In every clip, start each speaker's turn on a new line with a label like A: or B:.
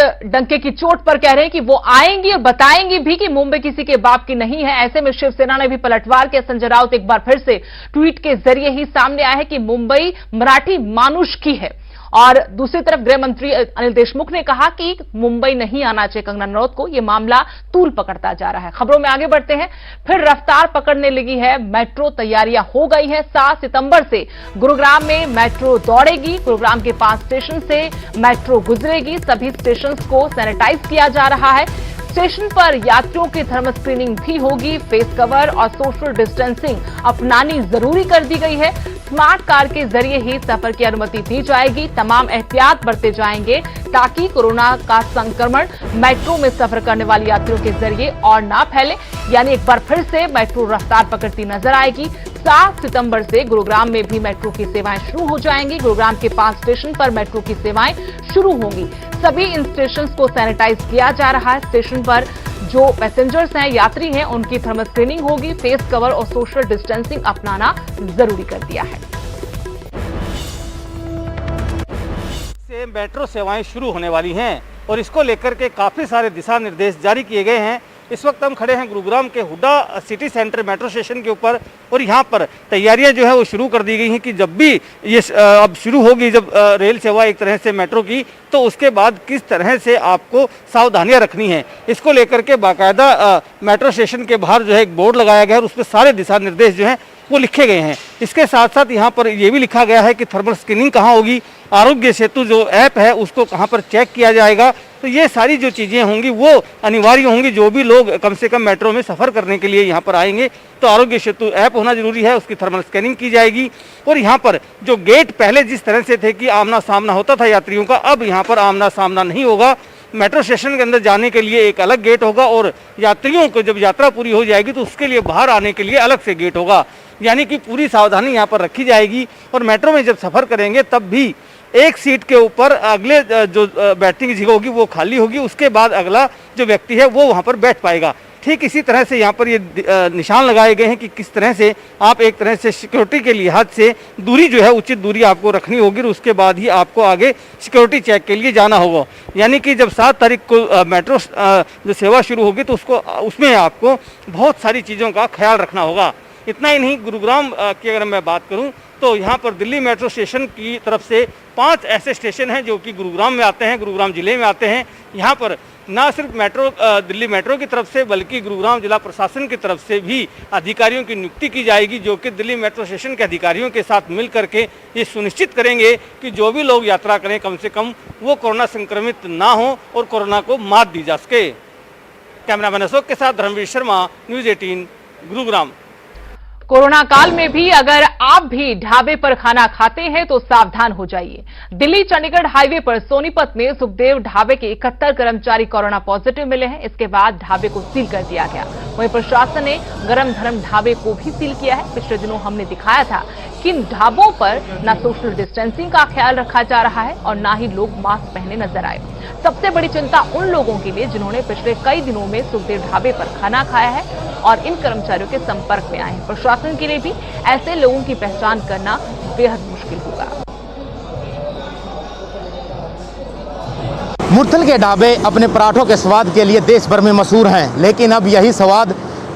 A: डंके की चोट पर कह रहे हैं कि वो आएंगी और बताएंगी भी कि मुंबई किसी के बाप की नहीं है। ऐसे में शिवसेना ने भी पलटवार किया। संजय राउत एक बार फिर से ट्वीट के जरिए ही सामने आया है कि मुंबई मराठी मानुष की है। और दूसरी तरफ गृह मंत्री अनिल देशमुख ने कहा कि मुंबई नहीं आना चाहिए कंगना रनौत को। यह मामला तूल पकड़ता जा रहा है। खबरों में आगे बढ़ते हैं। फिर रफ्तार पकड़ने लगी है मेट्रो। तैयारियां हो गई हैं। 7 सितंबर से गुरुग्राम में मेट्रो दौड़ेगी। गुरुग्राम के 5 स्टेशन से मेट्रो गुजरेगी। सभी स्टेशन को सैनिटाइज किया जा रहा है। स्टेशन पर यात्रियों की थर्मल स्क्रीनिंग भी होगी। फेस कवर और सोशल डिस्टेंसिंग अपनानी जरूरी कर दी गई है। स्मार्ट कार्ड के जरिए ही सफर की अनुमति दी जाएगी। तमाम एहतियात बरते जाएंगे ताकि कोरोना का संक्रमण मेट्रो में सफर करने वाले यात्रियों के जरिए और ना फैले। यानी एक बार फिर से मेट्रो रफ्तार पकड़ती नजर आएगी। 7 सितंबर से गुरुग्राम में भी मेट्रो की सेवाएं शुरू हो जाएंगी। गुरुग्राम के 5 स्टेशन पर मेट्रो की सेवाएं शुरू होंगी। सभी इन स्टेशन को सैनिटाइज किया जा रहा है। स्टेशन पर जो पैसेंजर्स हैं, यात्री हैं, उनकी थर्मल स्क्रीनिंग होगी। फेस कवर और सोशल डिस्टेंसिंग अपनाना जरूरी कर दिया है।
B: से मेट्रो सेवाएं शुरू होने वाली हैं और इसको लेकर के काफ़ी सारे दिशा निर्देश जारी किए गए हैं। इस वक्त हम खड़े हैं गुरुग्राम के Hooda city centre metro station के ऊपर और यहाँ पर तैयारियां जो है वो शुरू कर दी गई हैं कि जब भी ये अब शुरू होगी जब रेल सेवा एक तरह से मेट्रो की, तो उसके बाद किस तरह से आपको सावधानियां रखनी है, इसको लेकर के बाकायदा मेट्रो स्टेशन के बाहर जो है एक बोर्ड लगाया गया है और उस पर सारे दिशा निर्देश जो हैं वो लिखे गए हैं। इसके साथ साथ यहाँ पर ये भी लिखा गया है कि थर्मल स्क्रीनिंग कहाँ होगी, आरोग्य सेतु जो ऐप है उसको कहाँ पर चेक किया जाएगा। तो ये सारी जो चीज़ें होंगी वो अनिवार्य होंगी। जो भी लोग कम से कम मेट्रो में सफ़र करने के लिए यहाँ पर आएंगे तो आरोग्य सेतु ऐप होना जरूरी है, उसकी थर्मल स्कैनिंग की जाएगी। और यहाँ पर जो गेट पहले जिस तरह से थे कि आमना सामना होता था यात्रियों का, अब यहाँ पर आमना सामना नहीं होगा। मेट्रो स्टेशन के अंदर जाने के लिए एक अलग गेट होगा और यात्रियों को जब यात्रा पूरी हो जाएगी तो उसके लिए बाहर आने के लिए अलग से गेट होगा। यानी कि पूरी सावधानी यहाँ पर रखी जाएगी। और मेट्रो में जब सफ़र करेंगे तब भी एक सीट के ऊपर अगले जो बैठने की जगह होगी वो खाली होगी, उसके बाद अगला जो व्यक्ति है वो वहाँ पर बैठ पाएगा। ठीक इसी तरह से यहाँ पर ये निशान लगाए गए हैं कि किस तरह से आप एक तरह से सिक्योरिटी के लिहाज से दूरी जो है उचित दूरी आपको रखनी होगी और उसके बाद ही आपको आगे सिक्योरिटी चेक के लिए जाना होगा। यानी कि जब 7 तारीख को मेट्रो जो सेवा शुरू होगी तो उसमें आपको बहुत सारी चीज़ों का ख्याल रखना होगा। इतना ही नहीं, गुरुग्राम की अगर मैं बात करूं तो यहाँ पर दिल्ली मेट्रो स्टेशन की तरफ से 5 ऐसे स्टेशन हैं जो कि गुरुग्राम में आते हैं, गुरुग्राम जिले में आते हैं। यहाँ पर ना सिर्फ दिल्ली मेट्रो की तरफ से बल्कि गुरुग्राम जिला प्रशासन की तरफ से भी अधिकारियों की नियुक्ति की जाएगी जो कि दिल्ली मेट्रो स्टेशन के अधिकारियों के साथ मिल करके ये सुनिश्चित करेंगे कि जो भी लोग यात्रा करें कम से कम वो कोरोना संक्रमित ना हो और कोरोना को मात दी जा सके। कैमरामैन अशोक के साथ धर्मवीर शर्मा, न्यूज़ 18 गुरुग्राम।
A: कोरोना काल में भी अगर आप भी ढाबे पर खाना खाते हैं तो सावधान हो जाइए। दिल्ली चंडीगढ़ हाईवे पर सोनीपत में सुखदेव ढाबे के 71 कर्मचारी कोरोना पॉजिटिव मिले हैं। इसके बाद ढाबे को सील कर दिया गया। वहीं प्रशासन ने गरम धर्म ढाबे को भी सील किया है। पिछले दिनों हमने दिखाया था कि इन ढाबों पर न सोशल डिस्टेंसिंग का ख्याल रखा जा रहा है और न ही लोग मास्क पहने नजर आए। सबसे बड़ी चिंता उन लोगों के लिए जिन्होंने पिछले कई दिनों में सुखदेव ढाबे पर खाना खाया है और इन कर्मचारियों के संपर्क में आए हैं। प्रशासन के लिए भी ऐसे लोगों की पहचान करना बेहद मुश्किल होगा।
C: मुरथल के ढाबे अपने पराठों के स्वाद के लिए देश भर में मशहूर हैं, लेकिन अब यही स्वाद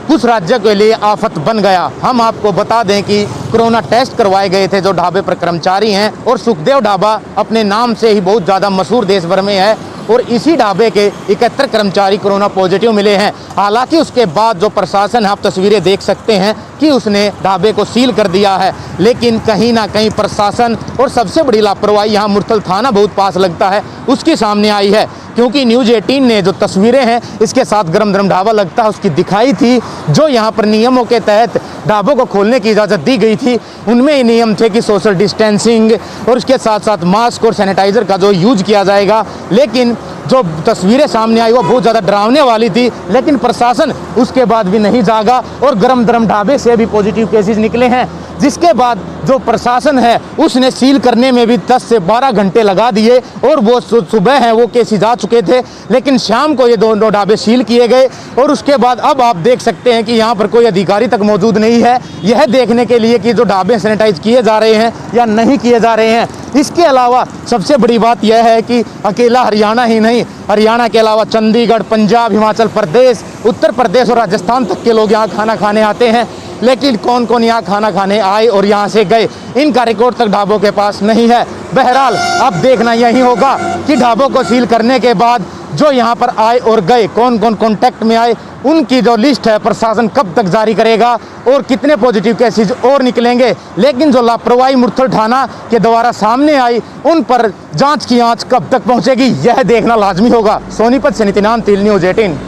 C: कुछ राज्यों के लिए आफत बन गया। हम आपको बता दें कि कोरोना टेस्ट करवाए गए थे जो ढाबे पर कर्मचारी हैं और सुखदेव ढाबा अपने नाम से ही बहुत ज़्यादा मशहूर देश भर में है और इसी ढाबे के 71 कर्मचारी कोरोना पॉजिटिव मिले हैं। हालांकि उसके बाद जो प्रशासन है, आप तस्वीरें देख सकते हैं कि उसने ढाबे को सील कर दिया है, लेकिन कहीं ना कहीं प्रशासन और सबसे बड़ी लापरवाही यहाँ मुरथल थाना बहुत पास लगता है उसकी सामने आई है। क्योंकि न्यूज़ 18 ने जो तस्वीरें हैं इसके साथ गरम धर्म ढाबा लगता है उसकी दिखाई थी, जो यहाँ पर नियमों के तहत ढाबों को खोलने की इजाज़त दी गई थी उनमें ये नियम थे कि सोशल डिस्टेंसिंग और उसके साथ साथ मास्क और सैनिटाइज़र का जो यूज किया जाएगा। लेकिन जो तस्वीरें सामने आई वो बहुत ज़्यादा डरावने वाली थी, लेकिन प्रशासन उसके बाद भी नहीं जागा और गरम धर्म ढाबे से भी पॉजिटिव केसेस निकले हैं, जिसके बाद जो प्रशासन है उसने सील करने में भी 10 से 12 घंटे लगा दिए और वो सुबह हैं वो केसेस जा चुके थे, लेकिन शाम को ये दोनों ढाबे सील किए गए। और उसके बाद अब आप देख सकते हैं कि यहाँ पर कोई अधिकारी तक मौजूद नहीं है यह देखने के लिए कि जो ढाबे सैनिटाइज किए जा रहे हैं या नहीं किए जा रहे हैं। इसके अलावा सबसे बड़ी बात यह है कि अकेला हरियाणा ही नहीं, हरियाणा के अलावा चंडीगढ़, पंजाब, हिमाचल प्रदेश, उत्तर प्रदेश और राजस्थान तक के लोग यहाँ खाना खाने आते हैं। लेकिन कौन कौन यहाँ खाना खाने आए और यहाँ से गए, इनका रिकॉर्ड तक ढाबों के पास नहीं है। बहरहाल अब देखना यही होगा कि ढाबों को सील करने के बाद जो यहाँ पर आए और गए, कौन कौन कॉन्टैक्ट में आए, उनकी जो लिस्ट है प्रशासन कब तक जारी करेगा और कितने पॉजिटिव केसेज और निकलेंगे। लेकिन जो लापरवाही मुरथल थाना के द्वारा सामने आई, उन पर जांच की आंच कब तक पहुंचेगी, यह देखना लाजमी होगा। सोनीपत से नितिन तिल, न्यूज़ 18।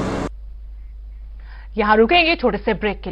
A: यहां रुकेंगे छोटे से ब्रेक के लिए।